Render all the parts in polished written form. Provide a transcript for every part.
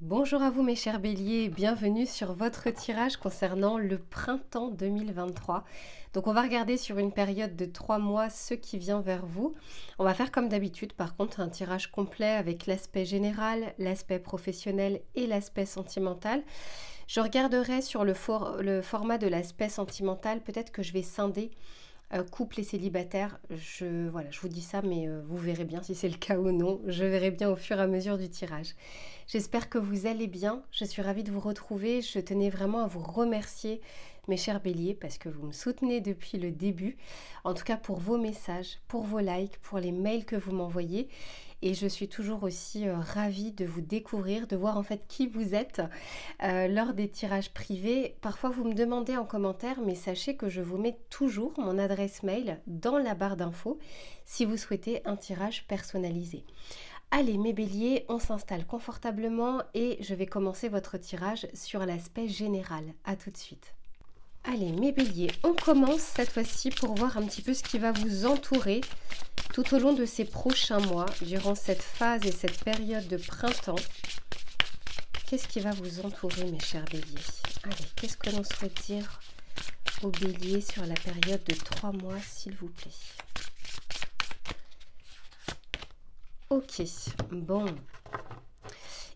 Bonjour à vous mes chers béliers, bienvenue sur votre tirage concernant le printemps 2023. Donc on va regarder sur une période de 3 mois ce qui vient vers vous. On va faire comme d'habitude par contre un tirage complet avec l'aspect général, l'aspect professionnel et l'aspect sentimental. Je regarderai sur le format de l'aspect sentimental, peut-être que je vais scinder couple et célibataire, je vous dis ça, mais vous verrez bien si c'est le cas ou non. Je verrai bien au fur et à mesure du tirage. J'espère que vous allez bien. Je suis ravie de vous retrouver. Je tenais vraiment à vous remercier, mes chers béliers, parce que vous me soutenez depuis le début. En tout cas, pour vos messages, pour vos likes, pour les mails que vous m'envoyez. Et je suis toujours aussi ravie de vous découvrir, de voir en fait qui vous êtes lors des tirages privés. Parfois vous me demandez en commentaire, mais sachez que je vous mets toujours mon adresse mail dans la barre d'infos si vous souhaitez un tirage personnalisé. Allez mes béliers, on s'installe confortablement et je vais commencer votre tirage sur l'aspect général. A tout de suite. Allez mes béliers, on commence cette fois-ci pour voir un petit peu ce qui va vous entourer tout au long de ces prochains mois, durant cette phase et cette période de printemps. Qu'est-ce qui va vous entourer mes chers béliers? Allez, qu'est-ce que l'on souhaite dire aux béliers sur la période de 3 mois s'il vous plaît? Ok, bon.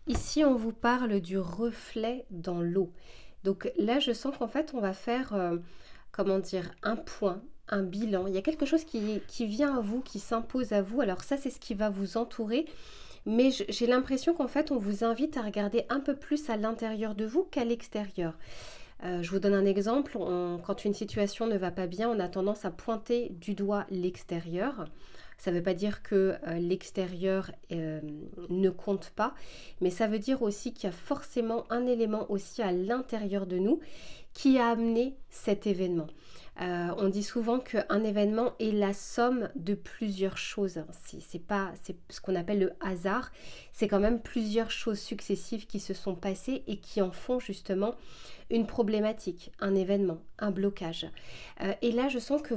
Ici on vous parle du reflet dans l'eau. Donc là je sens qu'en fait on va faire, comment dire, un point, un bilan. Il y a quelque chose qui vient à vous, qui s'impose à vous. Alors ça c'est ce qui va vous entourer. Mais j'ai l'impression qu'en fait, on vous invite à regarder un peu plus à l'intérieur de vous qu'à l'extérieur. Je vous donne un exemple. Quand une situation ne va pas bien, on a tendance à pointer du doigt l'extérieur. Ça ne veut pas dire que l'extérieur ne compte pas, mais ça veut dire aussi qu'il y a forcément un élément aussi à l'intérieur de nous qui a amené cet événement. On dit souvent qu'un événement est la somme de plusieurs choses. C'est ce qu'on appelle le hasard. C'est quand même plusieurs choses successives qui se sont passées et qui en font justement une problématique, un événement, un blocage. Et là, je sens que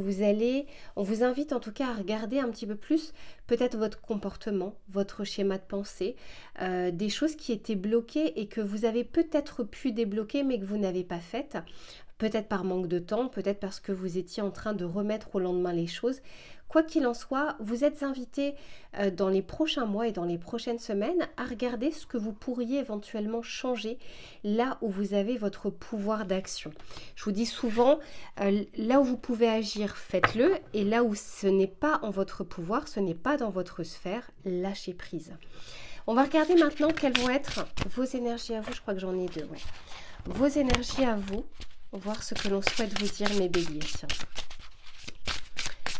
on vous invite en tout cas à regarder un petit peu plus peut-être votre comportement, votre schéma de pensée, des choses qui étaient bloquées et que vous avez peut-être pu débloquer mais que vous n'avez pas faites. Peut-être par manque de temps, peut-être parce que vous étiez en train de remettre au lendemain les choses. Quoi qu'il en soit, vous êtes invité dans les prochains mois et dans les prochaines semaines à regarder ce que vous pourriez éventuellement changer là où vous avez votre pouvoir d'action. Je vous dis souvent, là où vous pouvez agir, faites-le. Et là où ce n'est pas en votre pouvoir, ce n'est pas dans votre sphère, lâchez prise. On va regarder maintenant quelles vont être vos énergies à vous. Je crois que j'en ai deux. Ouais. Vos énergies à vous. Voir ce que l'on souhaite vous dire mes béliers. Tiens.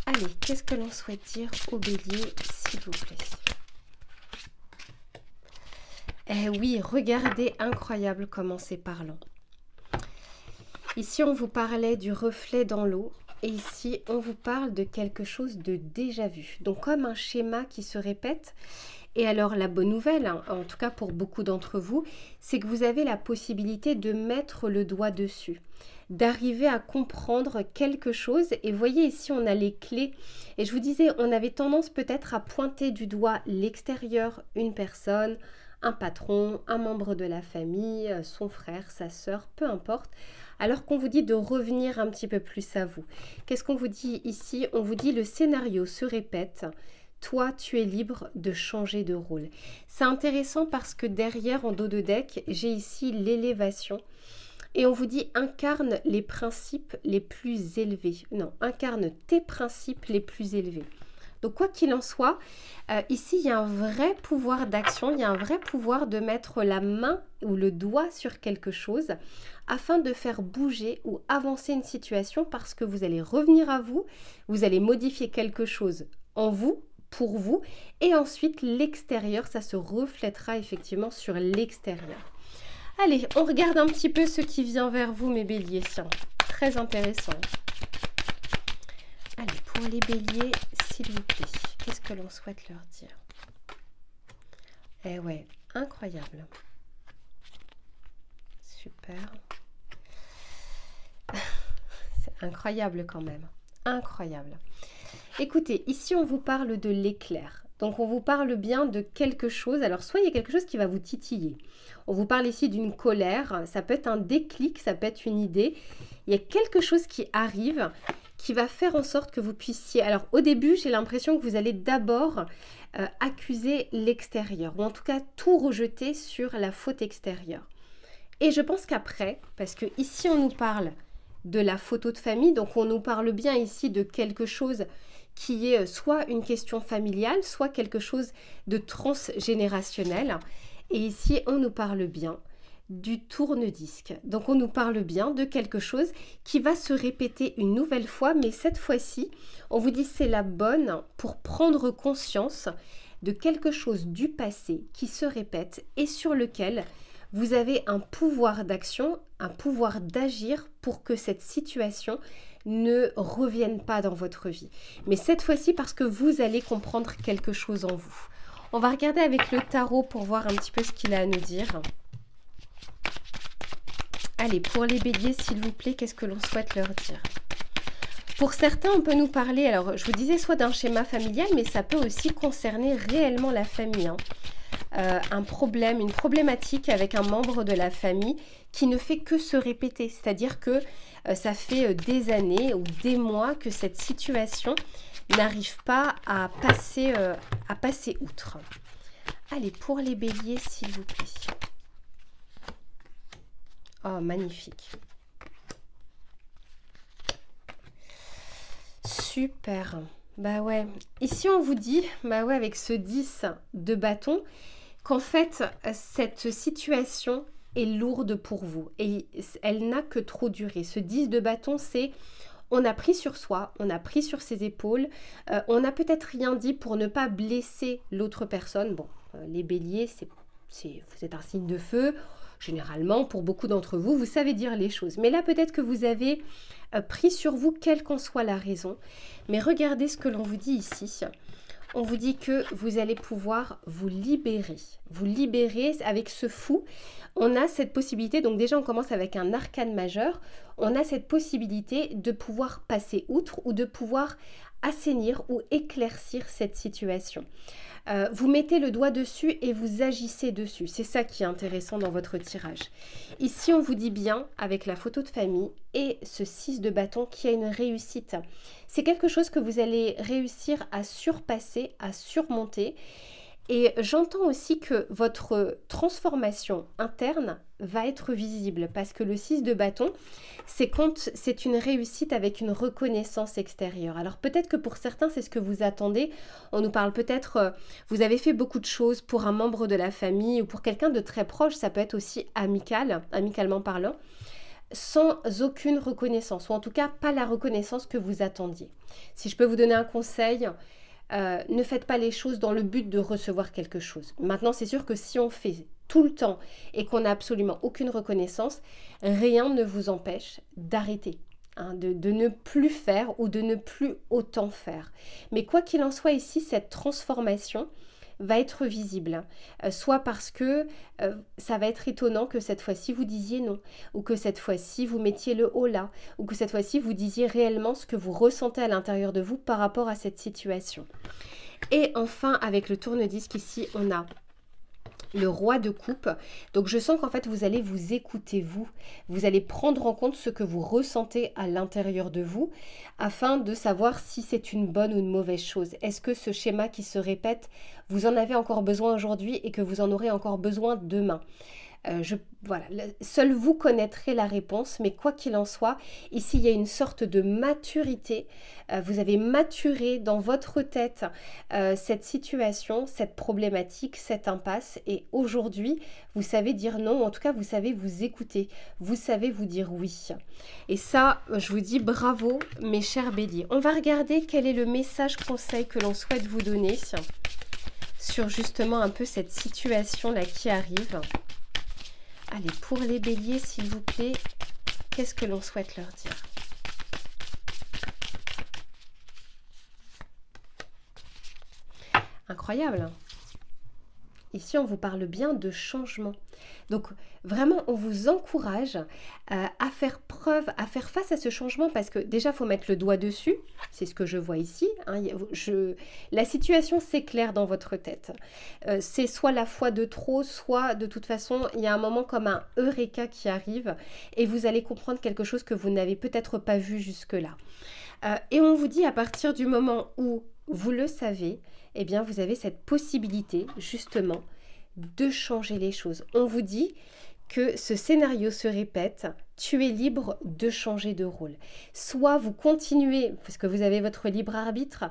Allez, qu'est-ce que l'on souhaite dire aux béliers s'il vous plaît? Eh oui, regardez, incroyable comment c'est parlant. Ici on vous parlait du reflet dans l'eau et ici on vous parle de quelque chose de déjà vu. Donc comme un schéma qui se répète. Et alors la bonne nouvelle, hein, en tout cas pour beaucoup d'entre vous, c'est que vous avez la possibilité de mettre le doigt dessus, d'arriver à comprendre quelque chose. Et voyez ici on a les clés. Et je vous disais, on avait tendance peut-être à pointer du doigt l'extérieur, une personne, un patron, un membre de la famille, son frère, sa sœur, peu importe. Alors qu'on vous dit de revenir un petit peu plus à vous. Qu'est-ce qu'on vous dit ici? On vous dit le scénario se répète. Toi, tu es libre de changer de rôle. C'est intéressant parce que derrière, en dos de deck, j'ai ici l'élévation. Et on vous dit, incarne les principes les plus élevés. Non, incarne tes principes les plus élevés. Donc, quoi qu'il en soit, ici, il y a un vrai pouvoir d'action. Il y a un vrai pouvoir de mettre la main ou le doigt sur quelque chose afin de faire bouger ou avancer une situation parce que vous allez revenir à vous. Vous allez modifier quelque chose en vous, pour vous, et ensuite l'extérieur, ça se reflètera effectivement sur l'extérieur. Allez, on regarde un petit peu ce qui vient vers vous, mes béliers. Tiens, très intéressant. Allez, pour les béliers, s'il vous plaît, qu'est-ce que l'on souhaite leur dire? Eh ouais, incroyable. Super. C'est incroyable quand même. Incroyable. Écoutez, ici on vous parle de l'éclair. Donc on vous parle bien de quelque chose. Alors soit il y a quelque chose qui va vous titiller. On vous parle ici d'une colère. Ça peut être un déclic, ça peut être une idée. Il y a quelque chose qui arrive qui va faire en sorte que vous puissiez... Alors au début, j'ai l'impression que vous allez d'abord accuser l'extérieur. Ou en tout cas tout rejeter sur la faute extérieure. Et je pense qu'après, parce que ici on nous parle de la photo de famille, donc on nous parle bien ici de quelque chose qui est soit une question familiale, soit quelque chose de transgénérationnel. Et ici on nous parle bien du tourne-disque. Donc on nous parle bien de quelque chose qui va se répéter une nouvelle fois, mais cette fois-ci, on vous dit c'est la bonne pour prendre conscience de quelque chose du passé qui se répète et sur lequel vous avez un pouvoir d'action, un pouvoir d'agir pour que cette situation ne revienne pas dans votre vie. Mais cette fois-ci parce que vous allez comprendre quelque chose en vous. On va regarder avec le tarot pour voir un petit peu ce qu'il a à nous dire. Allez, pour les béliers, s'il vous plaît, qu'est-ce que l'on souhaite leur dire? Pour certains, on peut nous parler, alors je vous disais soit d'un schéma familial, mais ça peut aussi concerner réellement la famille. Un problème, une problématique avec un membre de la famille qui ne fait que se répéter. C'est-à-dire que ça fait des années ou des mois que cette situation n'arrive pas à passer outre. Allez, pour les béliers, s'il vous plaît. Oh, magnifique. Super. Bah ouais. Ici, on vous dit, bah ouais, avec ce 10 de bâton, qu'en fait, cette situation est lourde pour vous et elle n'a que trop duré. Ce 10 de bâton, c'est on a pris sur soi, on a pris sur ses épaules, on n'a peut-être rien dit pour ne pas blesser l'autre personne. Bon, les béliers, vous êtes un signe de feu. Généralement, pour beaucoup d'entre vous, vous savez dire les choses. Mais là, peut-être que vous avez pris sur vous, quelle qu'en soit la raison. Mais regardez ce que l'on vous dit ici. On vous dit que vous allez pouvoir vous libérer. Vous libérer avec ce fou. On a cette possibilité, donc déjà on commence avec un arcane majeur. On a cette possibilité de pouvoir passer outre ou de pouvoir assainir ou éclaircir cette situation. Vous mettez le doigt dessus et vous agissez dessus. C'est ça qui est intéressant dans votre tirage. Ici, on vous dit bien, avec la photo de famille et ce 6 de bâton, qui a une réussite. C'est quelque chose que vous allez réussir à surpasser, à surmonter. Et j'entends aussi que votre transformation interne va être visible parce que le 6 de bâton, c'est quand c'est une réussite avec une reconnaissance extérieure. Alors peut-être que pour certains, c'est ce que vous attendez. On nous parle peut-être, vous avez fait beaucoup de choses pour un membre de la famille ou pour quelqu'un de très proche, ça peut être aussi amicalement parlant, sans aucune reconnaissance, ou en tout cas pas la reconnaissance que vous attendiez. Si je peux vous donner un conseil, ne faites pas les choses dans le but de recevoir quelque chose. Maintenant, c'est sûr que si on fait tout le temps et qu'on n'a absolument aucune reconnaissance, rien ne vous empêche d'arrêter, hein, de ne plus faire ou de ne plus autant faire. Mais quoi qu'il en soit ici, cette transformation va être visible, soit parce que ça va être étonnant que cette fois-ci vous disiez non, ou que cette fois-ci vous mettiez le haut là, ou que cette fois-ci vous disiez réellement ce que vous ressentez à l'intérieur de vous par rapport à cette situation. Et enfin, avec le tourne-disque ici, on a le roi de coupe. Donc je sens qu'en fait vous allez vous écouter vous allez prendre en compte ce que vous ressentez à l'intérieur de vous afin de savoir si c'est une bonne ou une mauvaise chose. Est-ce que ce schéma qui se répète, vous en avez encore besoin aujourd'hui et que vous en aurez encore besoin demain? Voilà, seul vous connaîtrez la réponse, mais quoi qu'il en soit, ici il y a une sorte de maturité. Vous avez maturé dans votre tête cette situation, cette problématique, cette impasse, et aujourd'hui vous savez dire non, en tout cas vous savez vous écouter, vous savez vous dire oui. Et ça, je vous dis bravo mes chers béliers. On va regarder quel est le message conseil que l'on souhaite vous donner sur justement un peu cette situation là qui arrive. Allez, pour les béliers, s'il vous plaît, qu'est-ce que l'on souhaite leur dire? Incroyable. Ici, on vous parle bien de changement. Donc, vraiment, on vous encourage à faire preuve, à faire face à ce changement parce que déjà, il faut mettre le doigt dessus. C'est ce que je vois ici. Hein. La situation s'éclaire dans votre tête. C'est soit la foi de trop, soit de toute façon, il y a un moment comme un eureka qui arrive et vous allez comprendre quelque chose que vous n'avez peut-être pas vu jusque-là. Et on vous dit à partir du moment où vous le savez, eh bien, vous avez cette possibilité, justement, de changer les choses. On vous dit que ce scénario se répète, tu es libre de changer de rôle. Soit vous continuez, parce que vous avez votre libre arbitre,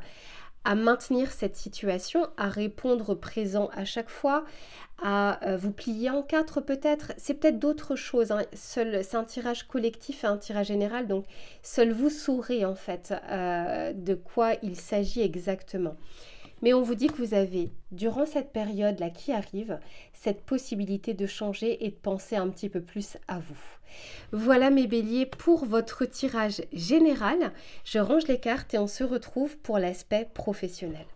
à maintenir cette situation, à répondre présent à chaque fois, à vous plier en quatre peut-être. C'est peut-être d'autres choses. Hein. C'est un tirage collectif et un tirage général, donc seul vous saurez en fait de quoi il s'agit exactement. Mais on vous dit que vous avez, durant cette période-là qui arrive, cette possibilité de changer et de penser un petit peu plus à vous. Voilà mes béliers pour votre tirage général. Je range les cartes et on se retrouve pour l'aspect professionnel.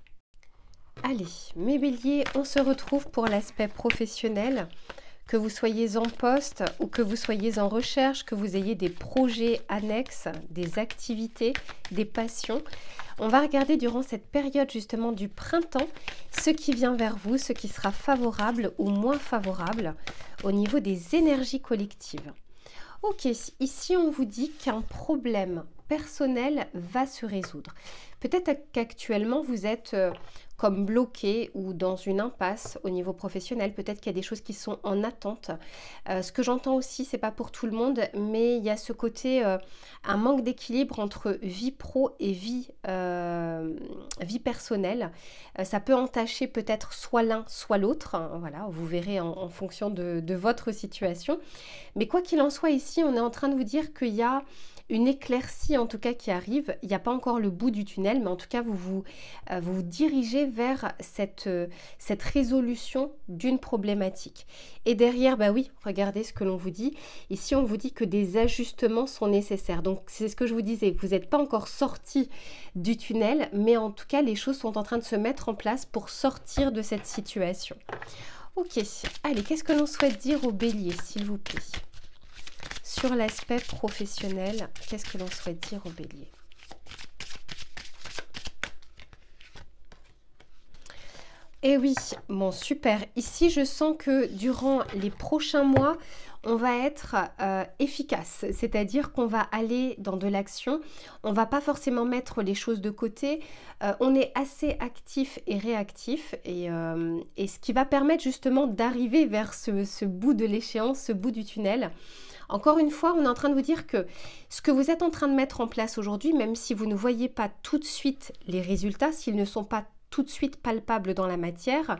Allez, mes béliers, on se retrouve pour l'aspect professionnel. Que vous soyez en poste ou que vous soyez en recherche, que vous ayez des projets annexes, des activités, des passions. On va regarder durant cette période justement du printemps ce qui vient vers vous, ce qui sera favorable ou moins favorable au niveau des énergies collectives. Ok, ici on vous dit qu'un problème personnel va se résoudre. Peut-être qu'actuellement vous êtes comme bloqué ou dans une impasse au niveau professionnel. Peut-être qu'il y a des choses qui sont en attente. Ce que j'entends aussi, c'est pas pour tout le monde, mais il y a ce côté, un manque d'équilibre entre vie pro et vie personnelle. Ça peut entacher peut-être soit l'un, soit l'autre. Hein, voilà, vous verrez en fonction de votre situation. Mais quoi qu'il en soit, ici, on est en train de vous dire qu'il y a une éclaircie en tout cas qui arrive. Il n'y a pas encore le bout du tunnel, mais en tout cas vous vous dirigez vers cette résolution d'une problématique. Et derrière, bah oui, regardez ce que l'on vous dit. Ici, on vous dit que des ajustements sont nécessaires. Donc c'est ce que je vous disais, vous n'êtes pas encore sorti du tunnel, mais en tout cas les choses sont en train de se mettre en place pour sortir de cette situation. Ok, allez, qu'est-ce que l'on souhaite dire au bélier, s'il vous plaît ? Sur l'aspect professionnel, qu'est-ce que l'on souhaite dire au bélier? Eh oui, bon super. Ici, je sens que durant les prochains mois, on va être efficace. C'est-à-dire qu'on va aller dans de l'action. On ne va pas forcément mettre les choses de côté. On est assez actif et réactif. Et ce qui va permettre justement d'arriver vers ce bout de l'échéance, ce bout du tunnel. Encore une fois, on est en train de vous dire que ce que vous êtes en train de mettre en place aujourd'hui, même si vous ne voyez pas tout de suite les résultats, s'ils ne sont pas tout de suite palpables dans la matière,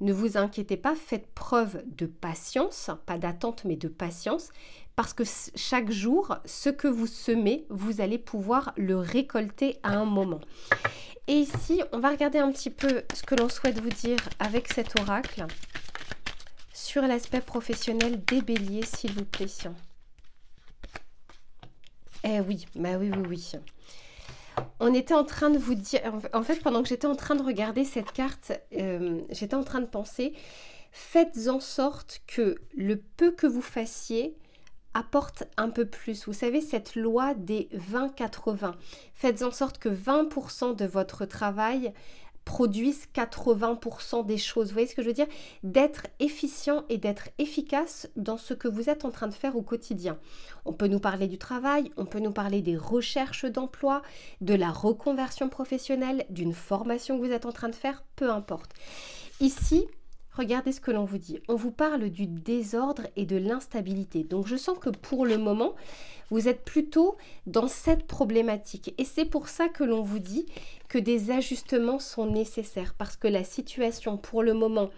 ne vous inquiétez pas, faites preuve de patience, pas d'attente mais de patience, parce que chaque jour, ce que vous semez, vous allez pouvoir le récolter à un moment. Et ici, on va regarder un petit peu ce que l'on souhaite vous dire avec cet oracle. Sur l'aspect professionnel des béliers, s'il vous plaît. Eh oui, bah oui. On était en train de vous dire, en fait, pendant que j'étais en train de regarder cette carte, j'étais en train de penser, faites en sorte que le peu que vous fassiez apporte un peu plus. Vous savez, cette loi des 20-80. Faites en sorte que 20% de votre travail produisent 80% des choses. Vous voyez ce que je veux dire? D'être efficient et d'être efficace dans ce que vous êtes en train de faire au quotidien. On peut nous parler du travail, on peut nous parler des recherches d'emploi, de la reconversion professionnelle, d'une formation que vous êtes en train de faire, peu importe. Ici, regardez ce que l'on vous dit. On vous parle du désordre et de l'instabilité. Donc je sens que pour le moment, vous êtes plutôt dans cette problématique. Et c'est pour ça que l'on vous dit que des ajustements sont nécessaires. Parce que la situation pour le moment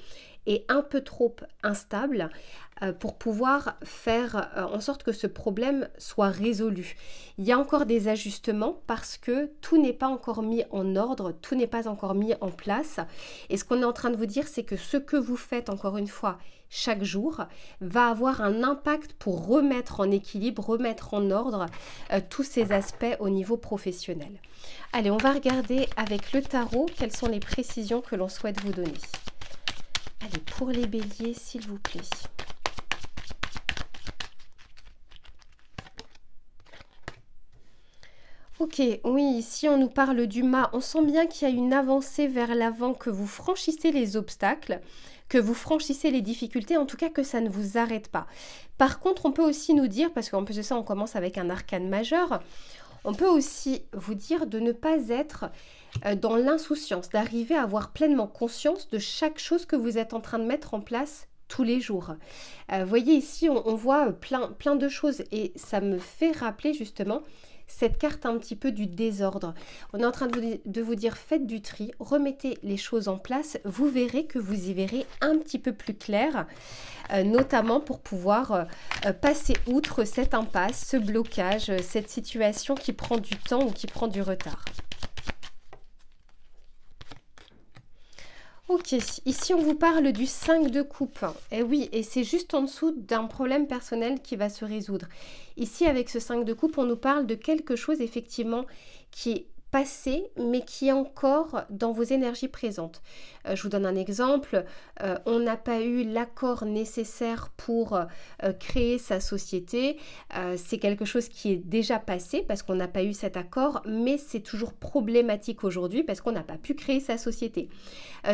est un peu trop instable pour pouvoir faire en sorte que ce problème soit résolu. Il y a encore des ajustements parce que tout n'est pas encore mis en ordre, tout n'est pas encore mis en place. Et ce qu'on est en train de vous dire, c'est que ce que vous faites, encore une fois, chaque jour, va avoir un impact pour remettre en équilibre, remettre en ordre tous ces aspects au niveau professionnel. Allez, on va regarder avec le tarot quelles sont les précisions que l'on souhaite vous donner. Allez, pour les béliers, s'il vous plaît. Ok, oui, ici on nous parle du mât. On sent bien qu'il y a une avancée vers l'avant, que vous franchissez les obstacles, que vous franchissez les difficultés, en tout cas que ça ne vous arrête pas. Par contre, on peut aussi nous dire, parce qu'en plus de ça, on commence avec un arcane majeur, on peut aussi vous dire de ne pas être dans l'insouciance, d'arriver à avoir pleinement conscience de chaque chose que vous êtes en train de mettre en place tous les jours. Vous voyez ici, on voit plein de choses et ça me fait rappeler justement cette carte un petit peu du désordre. On est en train de vous dire, faites du tri, remettez les choses en place, vous verrez que vous y verrez un petit peu plus clair, notamment pour pouvoir passer outre cette impasse, ce blocage, cette situation qui prend du temps ou qui prend du retard. Ok, ici on vous parle du 5 de coupe. Et oui, et c'est juste en dessous d'un problème personnel qui va se résoudre. Ici, avec ce 5 de coupe, on nous parle de quelque chose effectivement qui est passé, mais qui est encore dans vos énergies présentes. Je vous donne un exemple. On n'a pas eu l'accord nécessaire pour créer sa société. C'est quelque chose qui est déjà passé parce qu'on n'a pas eu cet accord, mais c'est toujours problématique aujourd'hui parce qu'on n'a pas pu créer sa société.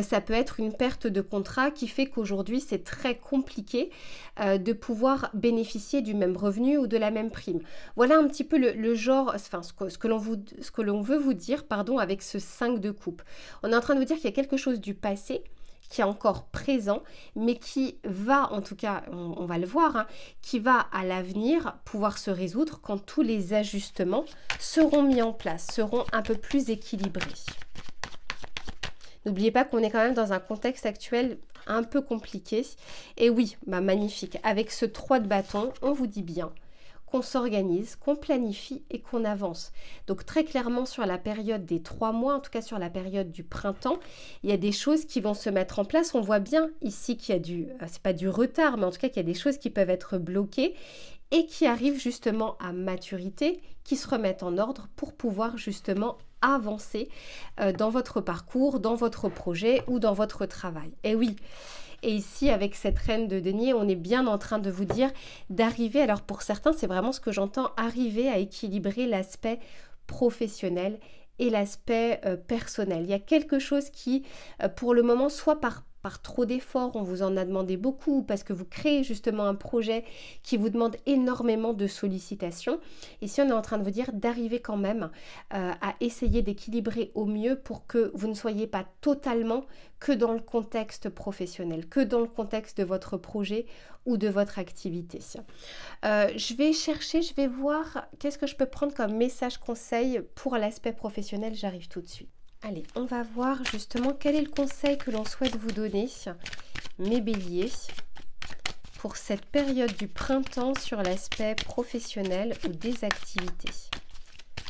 Ça peut être une perte de contrat qui fait qu'aujourd'hui, c'est très compliqué de pouvoir bénéficier du même revenu ou de la même prime. Voilà un petit peu le genre, enfin ce que l'on veut vous dire, pardon, avec ce 5 de coupe. On est en train de vous dire qu'il y a quelque chose du passé qui est encore présent, mais qui va, en tout cas, on va le voir, hein, qui va à l'avenir pouvoir se résoudre quand tous les ajustements seront mis en place, seront un peu plus équilibrés. N'oubliez pas qu'on est quand même dans un contexte actuel un peu compliqué. Et oui, magnifique. Avec ce 3 de bâton, on vous dit bien qu'on s'organise, qu'on planifie et qu'on avance. Donc très clairement sur la période des 3 mois, en tout cas sur la période du printemps, il y a des choses qui vont se mettre en place. On voit bien ici qu'il y a c'est pas du retard, mais en tout cas qu'il y a des choses qui peuvent être bloquées et qui arrivent justement à maturité, qui se remettent en ordre pour pouvoir justement avancer dans votre parcours, dans votre projet ou dans votre travail. Et oui. Et ici, avec cette reine de denier, on est bien en train de vous dire d'arriver, alors pour certains, c'est vraiment ce que j'entends, arriver à équilibrer l'aspect professionnel et l'aspect personnel. Il y a quelque chose qui, pour le moment, soit par trop d'efforts, on vous en a demandé beaucoup, parce que vous créez justement un projet qui vous demande énormément de sollicitations. Ici, on est en train de vous dire d'arriver quand même à essayer d'équilibrer au mieux pour que vous ne soyez pas totalement que dans le contexte professionnel, que dans le contexte de votre projet ou de votre activité. Je vais chercher, je vais voir qu'est-ce que je peux prendre comme message conseil pour l'aspect professionnel. J'arrive tout de suite. Allez, on va voir justement quel est le conseil que l'on souhaite vous donner, mes béliers, pour cette période du printemps sur l'aspect professionnel ou des activités.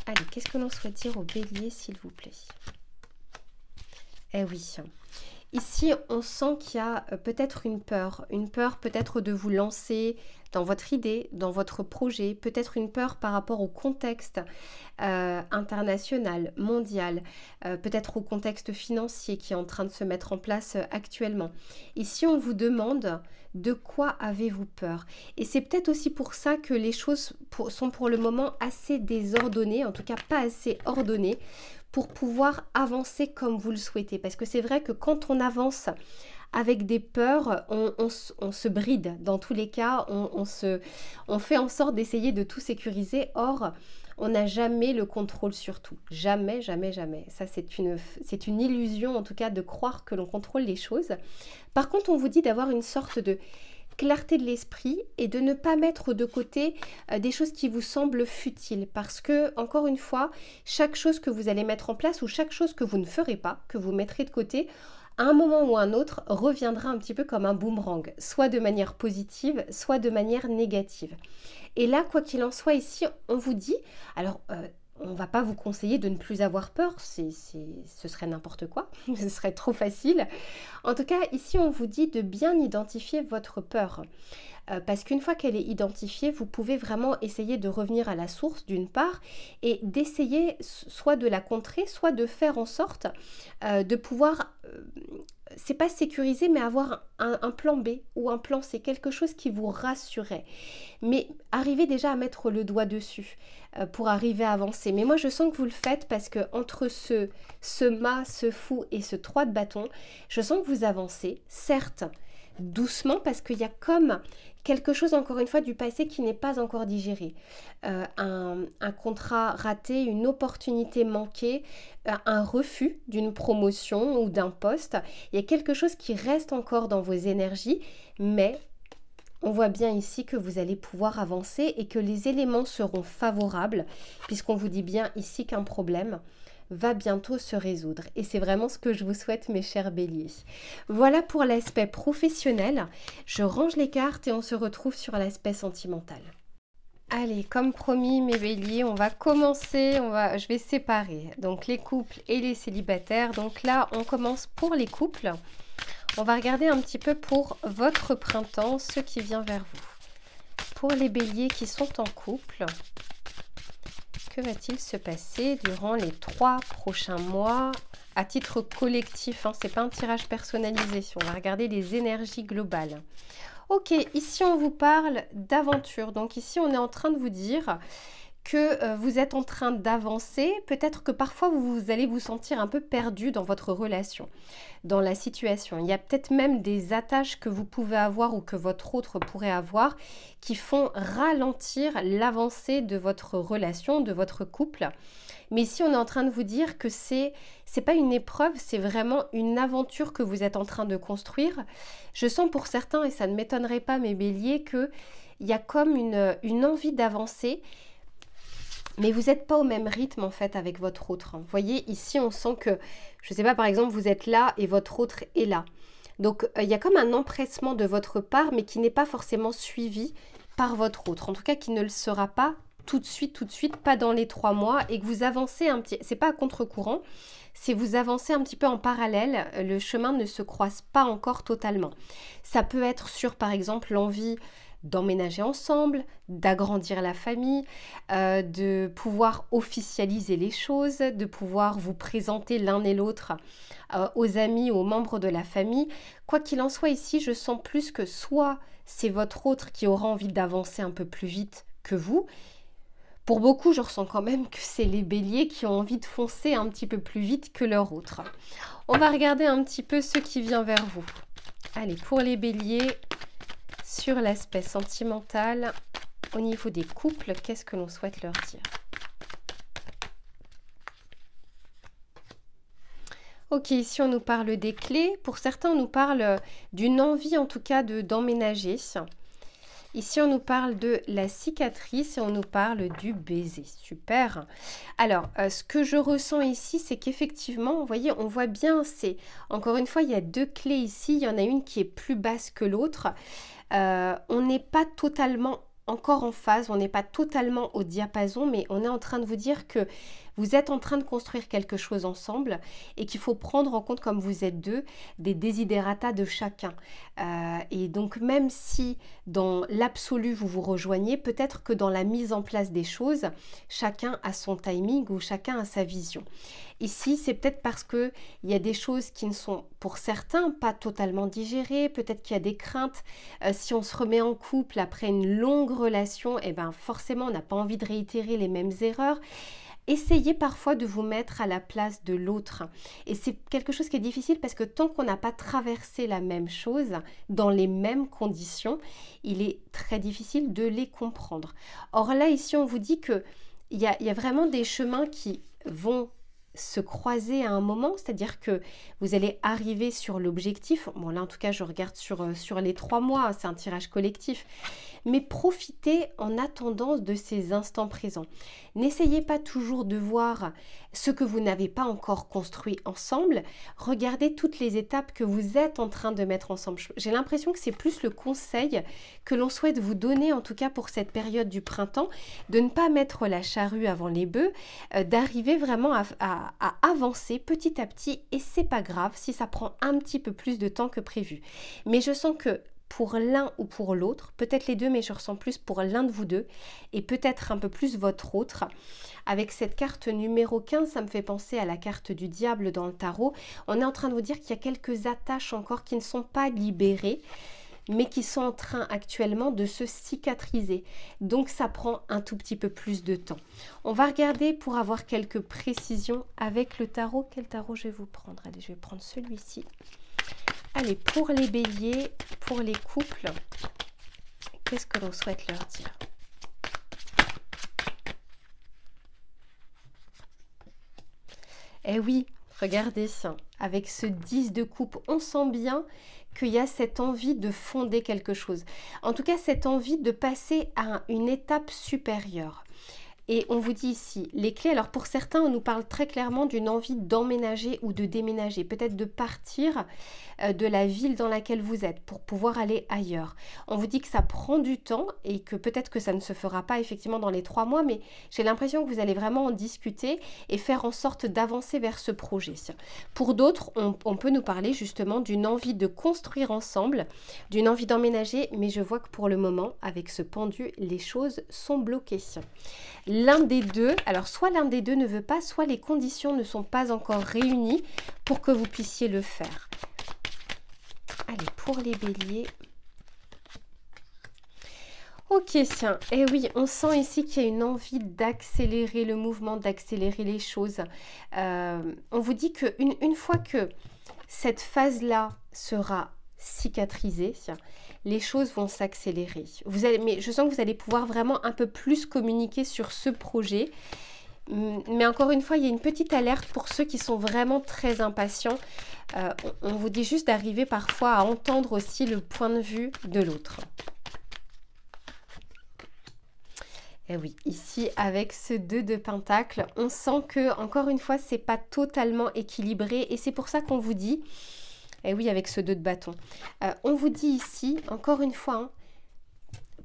Allez, qu'est-ce que l'on souhaite dire aux béliers, s'il vous plaît? Eh oui, ici, on sent qu'il y a peut-être une peur peut-être de vous lancer dans votre idée, dans votre projet, peut-être une peur par rapport au contexte international, mondial, peut-être au contexte financier qui est en train de se mettre en place actuellement. Ici, on vous demande de quoi avez-vous peur? Et c'est peut-être aussi pour ça que les choses sont pour le moment assez désordonnées, en tout cas pas assez ordonnées, pour pouvoir avancer comme vous le souhaitez. Parce que c'est vrai que quand on avance avec des peurs, on se bride. Dans tous les cas, on fait en sorte d'essayer de tout sécuriser. Or, on n'a jamais le contrôle sur tout. Jamais, jamais, jamais. Ça, c'est une illusion, en tout cas, de croire que l'on contrôle les choses. Par contre, on vous dit d'avoir une sorte de clarté de l'esprit et de ne pas mettre de côté des choses qui vous semblent futiles, parce que, encore une fois, chaque chose que vous allez mettre en place ou chaque chose que vous ne ferez pas, que vous mettrez de côté, à un moment ou un autre, reviendra un petit peu comme un boomerang, soit de manière positive, soit de manière négative. Et là, quoi qu'il en soit, ici, on vous dit, alors on ne va pas vous conseiller de ne plus avoir peur, ce serait n'importe quoi, ce serait trop facile. En tout cas, ici, on vous dit de bien identifier votre peur. parce qu'une fois qu'elle est identifiée, vous pouvez vraiment essayer de revenir à la source d'une part et d'essayer soit de la contrer, soit de faire en sorte de pouvoir, c'est pas sécuriser, mais avoir un plan B ou un plan C, quelque chose qui vous rassurait. Mais arrivez déjà à mettre le doigt dessus pour arriver à avancer. Mais moi, je sens que vous le faites parce que entre ce mât, ce fou et ce 3 de bâton, je sens que vous avancez, certes, doucement, parce qu'il y a comme quelque chose, encore une fois, du passé qui n'est pas encore digéré. Un contrat raté, une opportunité manquée, un refus d'une promotion ou d'un poste. Il y a quelque chose qui reste encore dans vos énergies, mais on voit bien ici que vous allez pouvoir avancer et que les éléments seront favorables, puisqu'on vous dit bien ici qu'un problème va bientôt se résoudre. Et c'est vraiment ce que je vous souhaite, mes chers béliers. Voilà pour l'aspect professionnel. Je range les cartes et on se retrouve sur l'aspect sentimental. Allez, comme promis, mes béliers, on va commencer, je vais séparer donc les couples et les célibataires. Donc là, on commence pour les couples. On va regarder un petit peu pour votre printemps, ce qui vient vers vous. Pour les béliers qui sont en couple, que va-t-il se passer durant les 3 prochains mois à titre collectif, hein, ce n'est pas un tirage personnalisé, on va regarder les énergies globales. Ok, ici on vous parle d'aventure, donc ici on est en train de vous dire que vous êtes en train d'avancer, peut-être que parfois vous allez vous sentir un peu perdu dans votre relation, dans la situation. Il y a peut-être même des attaches que vous pouvez avoir ou que votre autre pourrait avoir qui font ralentir l'avancée de votre relation, de votre couple. Mais ici, on est en train de vous dire que c'est pas une épreuve, c'est vraiment une aventure que vous êtes en train de construire. Je sens pour certains, et ça ne m'étonnerait pas mes béliers, qu'il y a comme une envie d'avancer, mais vous n'êtes pas au même rythme en fait avec votre autre. Vous voyez, ici on sent que, je ne sais pas, par exemple, vous êtes là et votre autre est là. Donc il y a comme un empressement de votre part, mais qui n'est pas forcément suivi par votre autre. En tout cas, qui ne le sera pas tout de suite, pas dans les 3 mois, et que vous avancez un petit... C'est pas à contre-courant, c'est vous avancez un petit peu en parallèle, le chemin ne se croise pas encore totalement. Ça peut être sur, par exemple, l'envie d'emménager ensemble, d'agrandir la famille, de pouvoir officialiser les choses, de pouvoir vous présenter l'un et l'autre aux amis, aux membres de la famille. Quoi qu'il en soit ici, je sens plus que soit c'est votre autre qui aura envie d'avancer un peu plus vite que vous. Pour beaucoup, je ressens quand même que c'est les béliers qui ont envie de foncer un petit peu plus vite que leur autre. On va regarder un petit peu ce qui vient vers vous. Allez, pour les béliers, sur l'aspect sentimental, au niveau des couples, qu'est-ce que l'on souhaite leur dire? Ok, ici on nous parle des clés. Pour certains, on nous parle d'une envie en tout cas d'emménager. Ici, on nous parle de la cicatrice et on nous parle du baiser. Super. Alors, ce que je ressens ici, c'est qu'effectivement, vous voyez, on voit bien, encore une fois, il y a 2 clés ici. Il y en a une qui est plus basse que l'autre. On n'est pas totalement encore en phase, on n'est pas totalement au diapason, mais on est en train de vous dire que vous êtes en train de construire quelque chose ensemble et qu'il faut prendre en compte, comme vous êtes deux, des desiderata de chacun. Et donc même si dans l'absolu vous vous rejoignez, peut-être que dans la mise en place des choses, chacun a son timing ou chacun a sa vision. Ici, c'est peut-être parce qu'il y a des choses qui ne sont pour certains pas totalement digérées, peut-être qu'il y a des craintes. Si on se remet en couple après une longue relation, eh ben forcément on n'a pas envie de réitérer les mêmes erreurs. Essayez parfois de vous mettre à la place de l'autre. Et c'est quelque chose qui est difficile parce que tant qu'on n'a pas traversé la même chose, dans les mêmes conditions, il est très difficile de les comprendre. Or là, ici, on vous dit qu'il y a vraiment des chemins qui vont se croiser à un moment, c'est-à-dire que vous allez arriver sur l'objectif. Bon, là, en tout cas, je regarde sur les 3 mois, c'est un tirage collectif. Mais profitez en attendant de ces instants présents. N'essayez pas toujours de voir ce que vous n'avez pas encore construit ensemble. Regardez toutes les étapes que vous êtes en train de mettre ensemble. J'ai l'impression que c'est plus le conseil que l'on souhaite vous donner, en tout cas pour cette période du printemps, de ne pas mettre la charrue avant les bœufs, d'arriver vraiment à avancer petit à petit, et c'est pas grave si ça prend un petit peu plus de temps que prévu. Mais je sens que pour l'un ou pour l'autre, peut-être les deux, mais je ressens plus pour l'un de vous deux, et peut-être un peu plus votre autre. Avec cette carte numéro 15, ça me fait penser à la carte du diable dans le tarot. On est en train de vous dire qu'il y a quelques attaches encore qui ne sont pas libérées, mais qui sont en train actuellement de se cicatriser. Donc ça prend un tout petit peu plus de temps. On va regarder pour avoir quelques précisions avec le tarot. Quel tarot je vais vous prendre? Allez, je vais prendre celui-ci. Allez, pour les béliers, pour les couples, qu'est-ce que l'on souhaite leur dire? Eh oui, regardez ça, avec ce 10 de coupe, on sent bien qu'il y a cette envie de fonder quelque chose. En tout cas, cette envie de passer à une étape supérieure. Et on vous dit ici, les clés, alors pour certains, on nous parle très clairement d'une envie d'emménager ou de déménager, peut-être de partir de la ville dans laquelle vous êtes pour pouvoir aller ailleurs. On vous dit que ça prend du temps et que peut-être que ça ne se fera pas effectivement dans les 3 mois, mais j'ai l'impression que vous allez vraiment en discuter et faire en sorte d'avancer vers ce projet. Pour d'autres, on peut nous parler justement d'une envie de construire ensemble, d'une envie d'emménager, mais je vois que pour le moment, avec ce pendu, les choses sont bloquées. L'un des deux, alors soit l'un des deux ne veut pas, soit les conditions ne sont pas encore réunies pour que vous puissiez le faire. Allez, pour les béliers. Ok, tiens, et oui, on sent ici qu'il y a une envie d'accélérer le mouvement, d'accélérer les choses. On vous dit qu'une fois que cette phase-là sera cicatrisée, les choses vont s'accélérer. Mais je sens que vous allez pouvoir vraiment un peu plus communiquer sur ce projet. Mais encore une fois, il y a une petite alerte pour ceux qui sont vraiment très impatients. On vous dit juste d'arriver parfois à entendre aussi le point de vue de l'autre. Et oui, ici avec ce 2 de Pentacle, on sent que, encore une fois, c'est pas totalement équilibré. Et c'est pour ça qu'on vous dit, et oui, avec ce 2 de bâton, on vous dit ici, encore une fois, hein,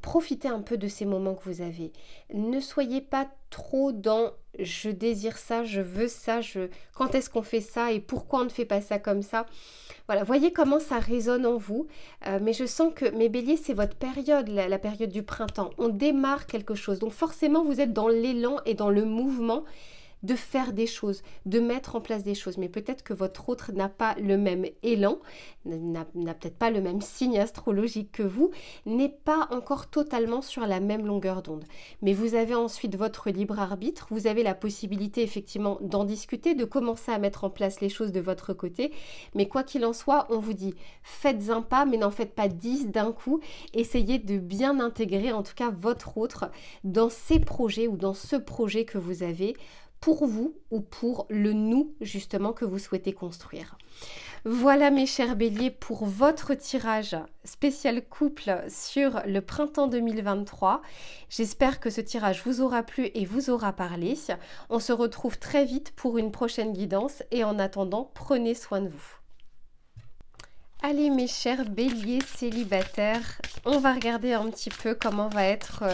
profitez un peu de ces moments que vous avez. Ne soyez pas trop dans « je désire ça, je veux ça, quand est-ce qu'on fait ça et pourquoi on ne fait pas ça comme ça ?» Voilà, voyez comment ça résonne en vous. Mais je sens que, mes béliers, c'est votre période, la période du printemps. On démarre quelque chose. Donc forcément, vous êtes dans l'élan et dans le mouvement de faire des choses, de mettre en place des choses. Mais peut-être que votre autre n'a pas le même élan, n'a peut-être pas le même signe astrologique que vous, n'est pas encore totalement sur la même longueur d'onde. Mais vous avez ensuite votre libre arbitre, vous avez la possibilité effectivement d'en discuter, de commencer à mettre en place les choses de votre côté. Mais quoi qu'il en soit, on vous dit, faites un pas, mais n'en faites pas 10 d'un coup. Essayez de bien intégrer en tout cas votre autre dans ces projets ou dans ce projet que vous avez, pour vous ou pour le nous justement que vous souhaitez construire. Voilà mes chers béliers pour votre tirage spécial couple sur le printemps 2023. J'espère que ce tirage vous aura plu et vous aura parlé. On se retrouve très vite pour une prochaine guidance et en attendant, prenez soin de vous. Allez mes chers béliers célibataires, on va regarder un petit peu comment va être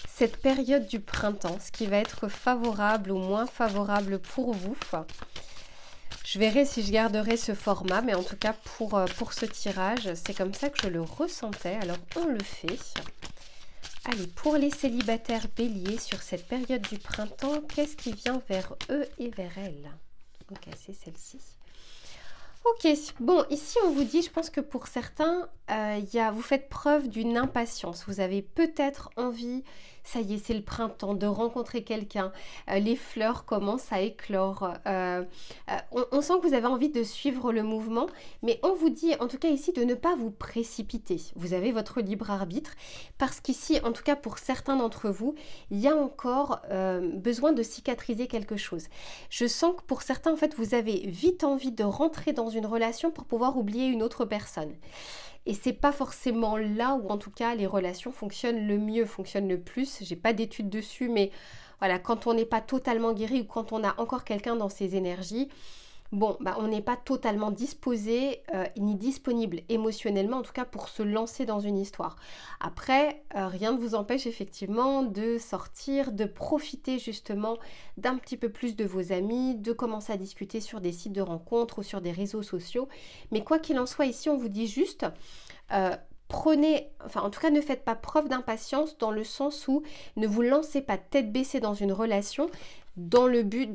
cette période du printemps, ce qui va être favorable ou moins favorable pour vous. Je verrai si je garderai ce format, mais en tout cas pour ce tirage, c'est comme ça que je le ressentais, alors on le fait. Allez, pour les célibataires béliers sur cette période du printemps, qu'est-ce qui vient vers eux et vers elles? Ok, c'est celle-ci. Ok, bon, ici on vous dit, je pense que pour certains, vous faites preuve d'une impatience. Vous avez peut-être envie, ça y est, c'est le printemps, de rencontrer quelqu'un. Les fleurs commencent à éclore. On sent que vous avez envie de suivre le mouvement, mais on vous dit, en tout cas ici, de ne pas vous précipiter. Vous avez votre libre arbitre, parce qu'ici, en tout cas pour certains d'entre vous, il y a encore besoin de cicatriser quelque chose. Je sens que pour certains, en fait, vous avez vite envie de rentrer dans une relation pour pouvoir oublier une autre personne. Et c'est pas forcément là où en tout cas les relations fonctionnent le mieux, fonctionnent le plus. J'ai pas d'études dessus, mais voilà, quand on n'est pas totalement guéri ou quand on a encore quelqu'un dans ses énergies, bon, bah, on n'est pas totalement disposé ni disponible émotionnellement, en tout cas pour se lancer dans une histoire. Après, rien ne vous empêche effectivement de sortir, de profiter justement d'un petit peu plus de vos amis, de commencer à discuter sur des sites de rencontres ou sur des réseaux sociaux. Mais quoi qu'il en soit, ici, on vous dit juste... prenez, enfin en tout cas ne faites pas preuve d'impatience dans le sens où ne vous lancez pas tête baissée dans une relation dans le but,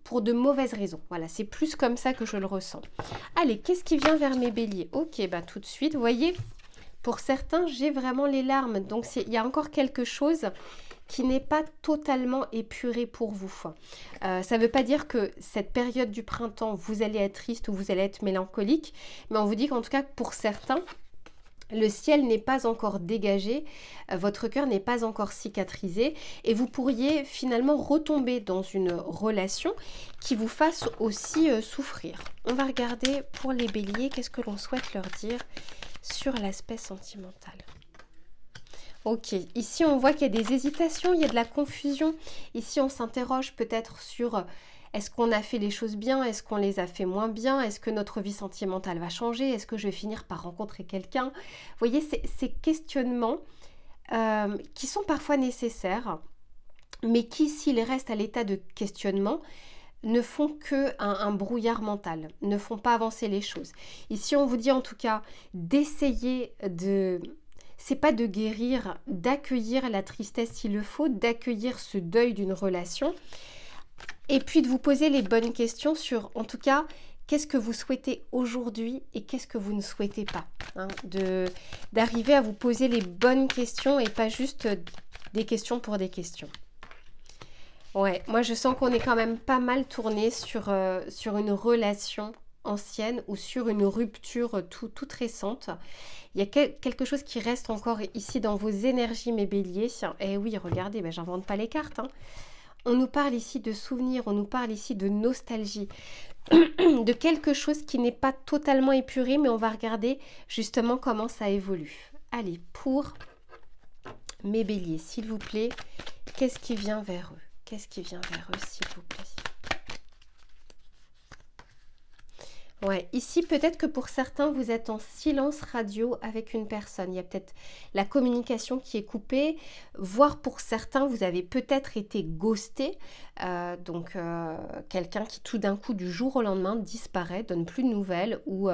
pour de mauvaises raisons. Voilà, c'est plus comme ça que je le ressens. Allez, qu'est-ce qui vient vers mes béliers? Ok, bah tout de suite, vous voyez, pour certains, j'ai vraiment les larmes. Donc il y a encore quelque chose qui n'est pas totalement épuré pour vous. Ça ne veut pas dire que cette période du printemps, vous allez être triste ou vous allez être mélancolique, mais on vous dit qu'en tout cas, pour certains, le ciel n'est pas encore dégagé, votre cœur n'est pas encore cicatrisé et vous pourriez finalement retomber dans une relation qui vous fasse aussi souffrir. On va regarder pour les béliers, qu'est-ce que l'on souhaite leur dire sur l'aspect sentimental. Ok, ici on voit qu'il y a des hésitations, il y a de la confusion. Ici on s'interroge peut-être sur est-ce qu'on a fait les choses bien, est-ce qu'on les a fait moins bien, est-ce que notre vie sentimentale va changer, est-ce que je vais finir par rencontrer quelqu'un. Vous voyez, ces questionnements qui sont parfois nécessaires, mais qui, s'ils restent à l'état de questionnement, ne font que un brouillard mental, ne font pas avancer les choses. Ici on vous dit en tout cas d'essayer de... C'est pas de guérir, d'accueillir la tristesse s'il le faut, d'accueillir ce deuil d'une relation et puis de vous poser les bonnes questions sur, en tout cas, qu'est-ce que vous souhaitez aujourd'hui et qu'est-ce que vous ne souhaitez pas. Hein, d'arriver à vous poser les bonnes questions et pas juste des questions pour des questions. Ouais, moi je sens qu'on est quand même pas mal tourné sur une relation ancienne ou sur une rupture toute récente. Il y a quelque chose qui reste encore ici dans vos énergies, mes béliers. Et oui, regardez, ben, j'invente pas les cartes. Hein. On nous parle ici de souvenirs, on nous parle ici de nostalgie, de quelque chose qui n'est pas totalement épuré, mais on va regarder justement comment ça évolue. Allez, pour mes béliers, s'il vous plaît, qu'est-ce qui vient vers eux? Qu'est-ce qui vient vers eux, s'il vous plaît? Ouais, ici peut-être que pour certains vous êtes en silence radio avec une personne. Il y a peut-être la communication qui est coupée, voire pour certains vous avez peut-être été ghosté. Donc quelqu'un qui tout d'un coup du jour au lendemain disparaît, donne plus de nouvelles ou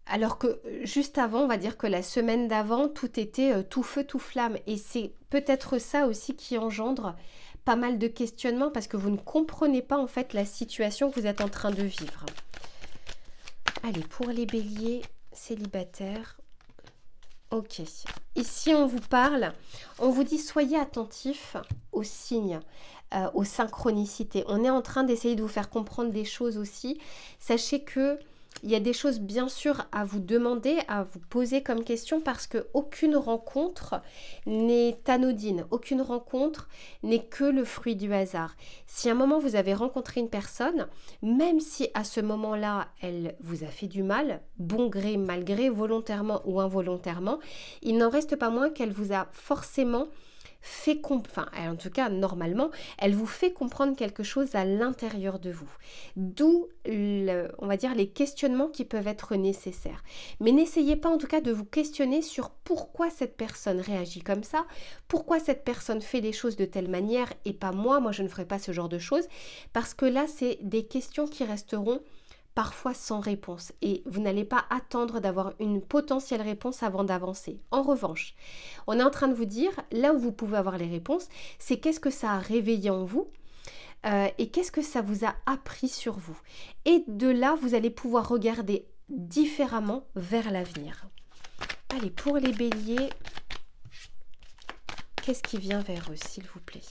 alors que juste avant, on va dire que la semaine d'avant, tout était tout feu, tout flamme. Et c'est peut-être ça aussi qui engendre pas mal de questionnements parce que vous ne comprenez pas en fait la situation que vous êtes en train de vivre. Allez, pour les béliers célibataires, ok. Ici, on vous parle, on vous dit soyez attentifs aux signes, aux synchronicités. On est en train d'essayer de vous faire comprendre des choses aussi. Sachez que il y a des choses bien sûr à vous demander, à vous poser comme question parce qu'aucune rencontre n'est anodine, aucune rencontre n'est que le fruit du hasard. Si à un moment vous avez rencontré une personne, même si à ce moment-là elle vous a fait du mal, bon gré, mal gré, volontairement ou involontairement, il n'en reste pas moins qu'elle vous a forcément fait comprendre, en tout cas normalement, elle vous fait comprendre quelque chose à l'intérieur de vous. D'où, on va dire, les questionnements qui peuvent être nécessaires. Mais n'essayez pas en tout cas de vous questionner sur pourquoi cette personne réagit comme ça, pourquoi cette personne fait les choses de telle manière et pas moi je ne ferai pas ce genre de choses, parce que là c'est des questions qui resteront parfois sans réponse et vous n'allez pas attendre d'avoir une potentielle réponse avant d'avancer. En revanche, on est en train de vous dire, là où vous pouvez avoir les réponses, c'est qu'est-ce que ça a réveillé en vous et qu'est-ce que ça vous a appris sur vous. Et de là, vous allez pouvoir regarder différemment vers l'avenir. Allez, pour les béliers, qu'est-ce qui vient vers eux, s'il vous plaît ?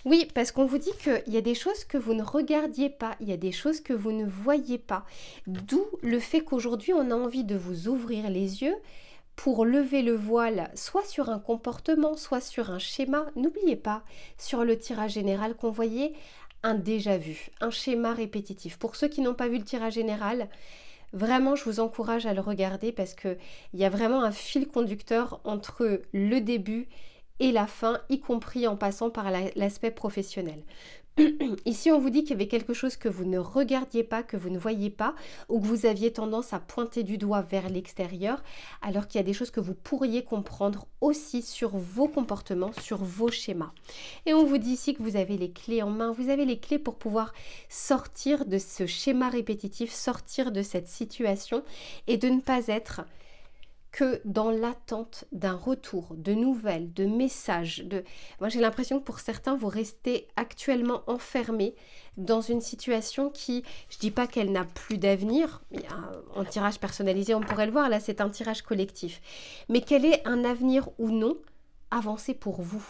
Oui, parce qu'on vous dit qu'il y a des choses que vous ne regardiez pas, il y a des choses que vous ne voyez pas. D'où le fait qu'aujourd'hui, on a envie de vous ouvrir les yeux pour lever le voile, soit sur un comportement, soit sur un schéma. N'oubliez pas, sur le tirage général qu'on voyait, un déjà vu, un schéma répétitif. Pour ceux qui n'ont pas vu le tirage général, vraiment, je vous encourage à le regarder parce qu'il y a vraiment un fil conducteur entre le début et la fin, y compris en passant par l'aspect professionnel. Ici, on vous dit qu'il y avait quelque chose que vous ne regardiez pas, que vous ne voyez pas, ou que vous aviez tendance à pointer du doigt vers l'extérieur, alors qu'il y a des choses que vous pourriez comprendre aussi sur vos comportements, sur vos schémas. Et on vous dit ici que vous avez les clés en main, vous avez les clés pour pouvoir sortir de ce schéma répétitif, sortir de cette situation et de ne pas être que dans l'attente d'un retour, de nouvelles, de messages. Moi, j'ai l'impression que pour certains, vous restez actuellement enfermés dans une situation qui, je ne dis pas qu'elle n'a plus d'avenir, en tirage personnalisé, on pourrait le voir, là c'est un tirage collectif, mais quel est un avenir ou non, avancer pour vous.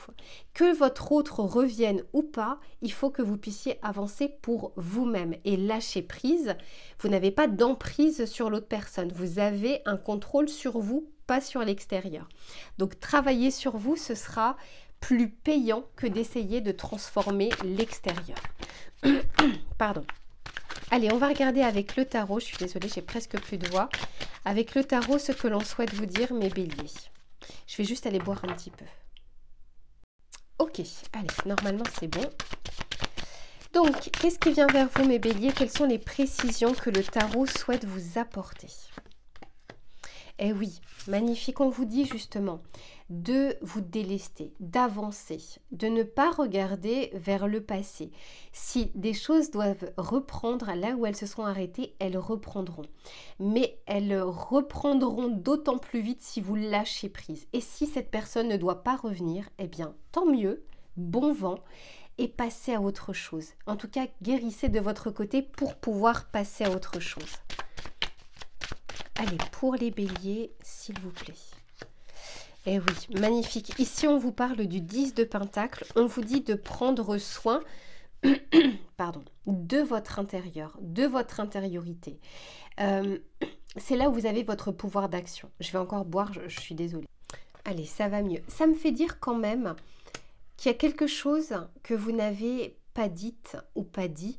Que votre autre revienne ou pas, il faut que vous puissiez avancer pour vous-même et lâcher prise. Vous n'avez pas d'emprise sur l'autre personne. Vous avez un contrôle sur vous, pas sur l'extérieur. Donc travailler sur vous, ce sera plus payant que d'essayer de transformer l'extérieur. Pardon. Allez, on va regarder avec le tarot. Je suis désolée, j'ai presque plus de voix. Avec le tarot, ce que l'on souhaite vous dire, mes béliers. Je vais juste aller boire un petit peu. Ok, allez, normalement c'est bon. Donc, qu'est-ce qui vient vers vous, mes béliers? Quelles sont les précisions que le tarot souhaite vous apporter? Eh oui, magnifique, on vous dit justement de vous délester, d'avancer, de ne pas regarder vers le passé. Si des choses doivent reprendre là où elles se sont arrêtées, elles reprendront. Mais elles reprendront d'autant plus vite si vous lâchez prise. Et si cette personne ne doit pas revenir, eh bien, tant mieux, bon vent, et passez à autre chose. En tout cas, guérissez de votre côté pour pouvoir passer à autre chose. Allez, pour les béliers, s'il vous plaît. Eh oui, magnifique. Ici, on vous parle du 10 de Pentacle. On vous dit de prendre soin pardon, de votre intérieur, de votre intériorité. C'est là où vous avez votre pouvoir d'action. Je vais encore boire, je suis désolée. Allez, ça va mieux. Ça me fait dire quand même qu'il y a quelque chose que vous n'avez pas dite ou pas dit,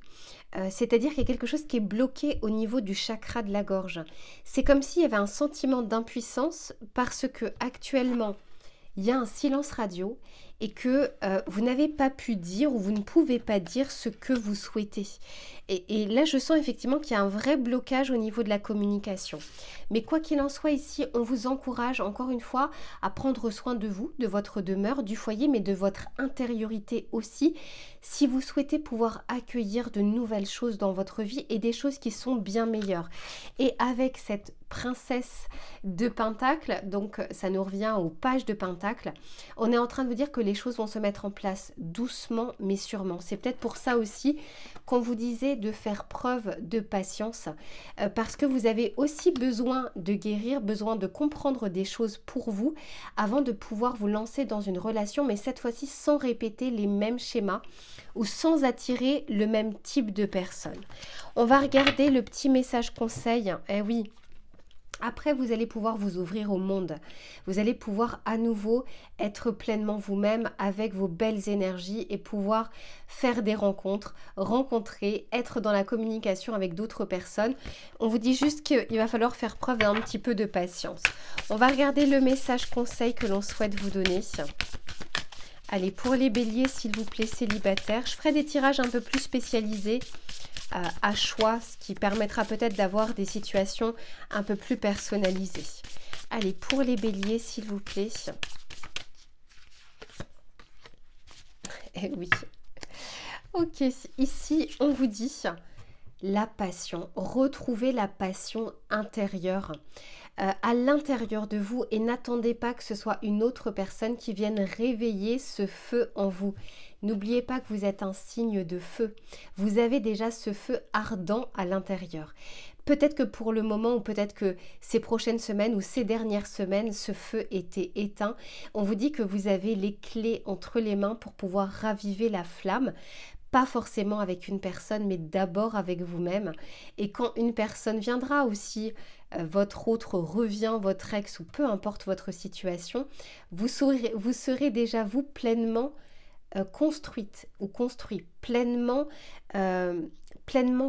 c'est-à-dire qu'il y a quelque chose qui est bloqué au niveau du chakra de la gorge. C'est comme s'il y avait un sentiment d'impuissance parce que actuellement il y a un silence radio et que vous n'avez pas pu dire ou vous ne pouvez pas dire ce que vous souhaitez. Et là, je sens effectivement qu'il y a un vrai blocage au niveau de la communication. Mais quoi qu'il en soit ici, on vous encourage encore une fois à prendre soin de vous, de votre demeure, du foyer, mais de votre intériorité aussi, si vous souhaitez pouvoir accueillir de nouvelles choses dans votre vie et des choses qui sont bien meilleures. Et avec cette princesse de Pentacle, donc ça nous revient aux pages de Pentacle, on est en train de vous dire que les choses vont se mettre en place doucement mais sûrement. C'est peut-être pour ça aussi qu'on vous disait de faire preuve de patience parce que vous avez aussi besoin de guérir, besoin de comprendre des choses pour vous avant de pouvoir vous lancer dans une relation, mais cette fois-ci sans répéter les mêmes schémas ou sans attirer le même type de personne. On va regarder le petit message conseil. Eh oui, après, vous allez pouvoir vous ouvrir au monde. Vous allez pouvoir à nouveau être pleinement vous-même avec vos belles énergies et pouvoir faire des rencontres, rencontrer, être dans la communication avec d'autres personnes. On vous dit juste qu'il va falloir faire preuve d'un petit peu de patience. On va regarder le message conseil que l'on souhaite vous donner. Allez, pour les béliers, s'il vous plaît, célibataires, je ferai des tirages un peu plus spécialisés à choix, ce qui permettra peut-être d'avoir des situations un peu plus personnalisées. Allez, pour les béliers, s'il vous plaît. Eh oui. Ok, ici, on vous dit la passion. Retrouvez la passion intérieure à l'intérieur de vous et n'attendez pas que ce soit une autre personne qui vienne réveiller ce feu en vous. N'oubliez pas que vous êtes un signe de feu. Vous avez déjà ce feu ardent à l'intérieur. Peut-être que pour le moment ou peut-être que ces prochaines semaines ou ces dernières semaines, ce feu était éteint. On vous dit que vous avez les clés entre les mains pour pouvoir raviver la flamme. Pas forcément avec une personne, mais d'abord avec vous-même. Et quand une personne viendra aussi, votre autre revient, votre ex ou peu importe votre situation, vous serez déjà vous pleinement construite ou construit pleinement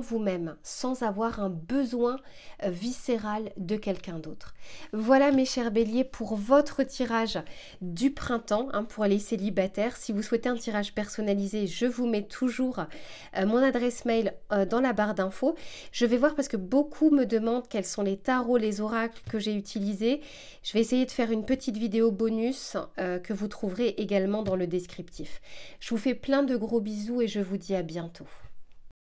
vous-même sans avoir un besoin viscéral de quelqu'un d'autre. Voilà mes chers béliers pour votre tirage du printemps pour les célibataires. Si vous souhaitez un tirage personnalisé, je vous mets toujours mon adresse mail dans la barre d'infos. Je vais voir parce que beaucoup me demandent quels sont les tarots, les oracles que j'ai utilisés. Je vais essayer de faire une petite vidéo bonus que vous trouverez également dans le descriptif. Je vous fais plein de gros bisous et je vous dis à bientôt.